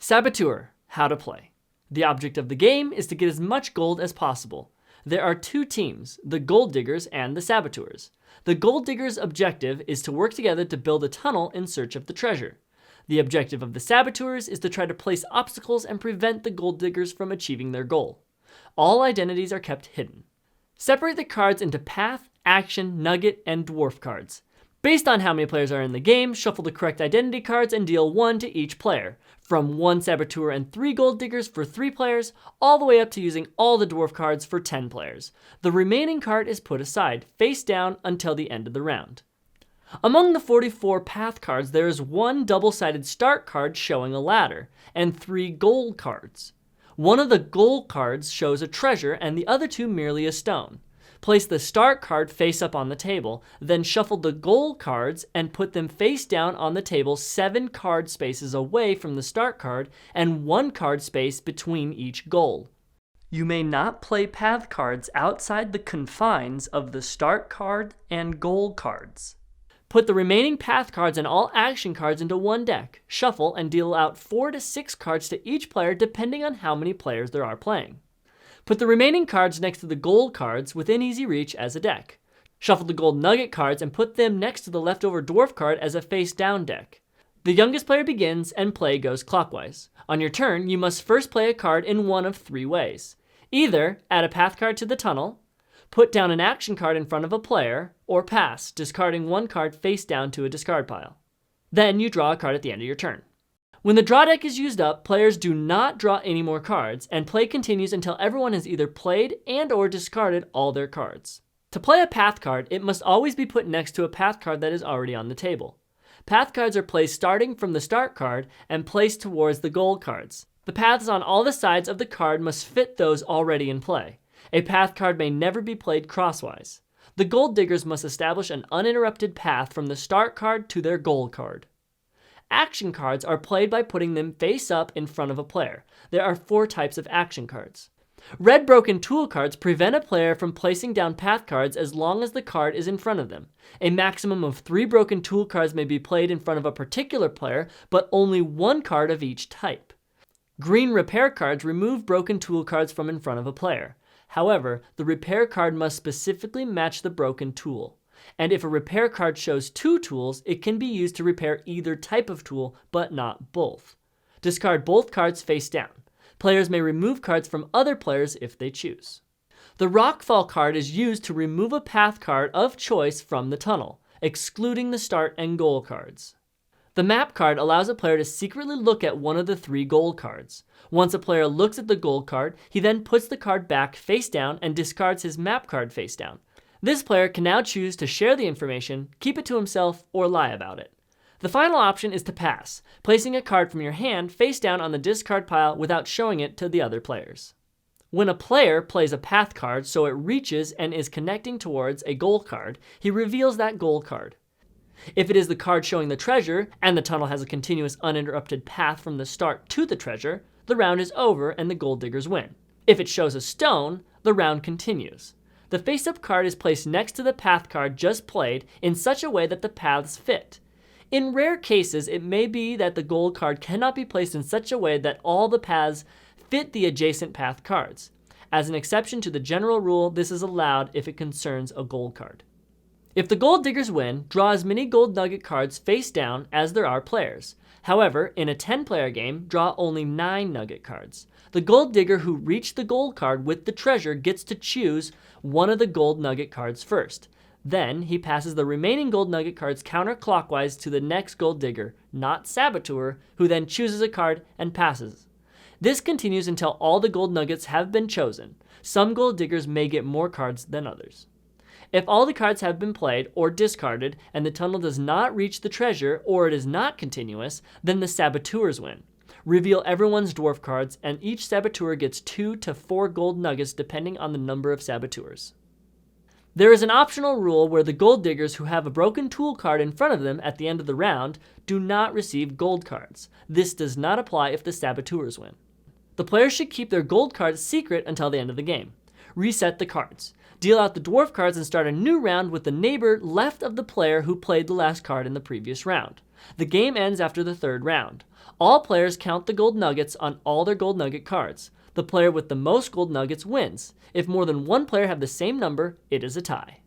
Saboteur, how to play. The object of the game is to get as much gold as possible. There are two teams, the gold diggers and the saboteurs. The gold diggers' objective is to work together to build a tunnel in search of the treasure. The objective of the saboteurs is to try to place obstacles and prevent the gold diggers from achieving their goal. All identities are kept hidden. Separate the cards into path, action, nugget, and dwarf cards. Based on how many players are in the game, shuffle the correct identity cards and deal 1 to each player, from 1 saboteur and 3 gold diggers for 3 players, all the way up to using all the dwarf cards for 10 players. The remaining card is put aside, face down, until the end of the round. Among the 44 path cards, there is 1 double-sided start card showing a ladder, and 3 gold cards. One of the gold cards shows a treasure and the other 2 merely a stone. Place the start card face up on the table, then shuffle the gold cards and put them face down on the table 7 card spaces away from the start card and 1 card space between each goal. You may not play path cards outside the confines of the start card and goal cards. Put the remaining path cards and all action cards into one deck, shuffle, and deal out 4 to 6 cards to each player depending on how many players there are playing. Put the remaining cards next to the gold cards within easy reach as a deck. Shuffle the gold nugget cards and put them next to the leftover dwarf card as a face-down deck. The youngest player begins and play goes clockwise. On your turn, you must first play a card in one of 3 ways. Either add a path card to the tunnel, put down an action card in front of a player, or pass, discarding 1 card face down to a discard pile. Then you draw a card at the end of your turn. When the draw deck is used up, players do not draw any more cards, and play continues until everyone has either played and or discarded all their cards. To play a path card, it must always be put next to a path card that is already on the table. Path cards are placed starting from the start card and placed towards the gold cards. The paths on all the sides of the card must fit those already in play. A path card may never be played crosswise. The gold diggers must establish an uninterrupted path from the start card to their goal card. Action cards are played by putting them face up in front of a player. There are 4 types of action cards. Red broken tool cards prevent a player from placing down path cards as long as the card is in front of them. A maximum of 3 broken tool cards may be played in front of a particular player, but only 1 card of each type. Green repair cards remove broken tool cards from in front of a player. However, the repair card must specifically match the broken tool. And if a repair card shows 2 tools, it can be used to repair either type of tool, but not both. Discard both cards face down. Players may remove cards from other players if they choose. The Rockfall card is used to remove a path card of choice from the tunnel, excluding the start and goal cards. The Map card allows a player to secretly look at one of the 3 gold cards. Once a player looks at the gold card, he then puts the card back face down and discards his map card face down. This player can now choose to share the information, keep it to himself, or lie about it. The final option is to pass, placing a card from your hand face down on the discard pile without showing it to the other players. When a player plays a path card so it reaches and is connecting towards a goal card, he reveals that goal card. If it is the card showing the treasure, and the tunnel has a continuous uninterrupted path from the start to the treasure, the round is over and the gold diggers win. If it shows a stone, the round continues. The face-up card is placed next to the path card just played in such a way that the paths fit. In rare cases, it may be that the gold card cannot be placed in such a way that all the paths fit the adjacent path cards. As an exception to the general rule, this is allowed if it concerns a gold card. If the gold diggers win, draw as many gold nugget cards face down as there are players. However, in a 10-player game, draw only 9 nugget cards. The gold digger who reached the gold card with the treasure gets to choose one of the gold nugget cards first. Then he passes the remaining gold nugget cards counterclockwise to the next gold digger, not Saboteur, who then chooses a card and passes. This continues until all the gold nuggets have been chosen. Some gold diggers may get more cards than others. If all the cards have been played or discarded and the tunnel does not reach the treasure or it is not continuous, then the Saboteurs win. Reveal everyone's dwarf cards and each Saboteur gets 2 to 4 gold nuggets depending on the number of Saboteurs. There is an optional rule where the gold diggers who have a broken tool card in front of them at the end of the round do not receive gold cards. This does not apply if the Saboteurs win. The players should keep their gold cards secret until the end of the game. Reset the cards. Deal out the dwarf cards and start a new round with the neighbor left of the player who played the last card in the previous round. The game ends after the third round. All players count the gold nuggets on all their gold nugget cards. The player with the most gold nuggets wins. If more than one player have the same number, it is a tie.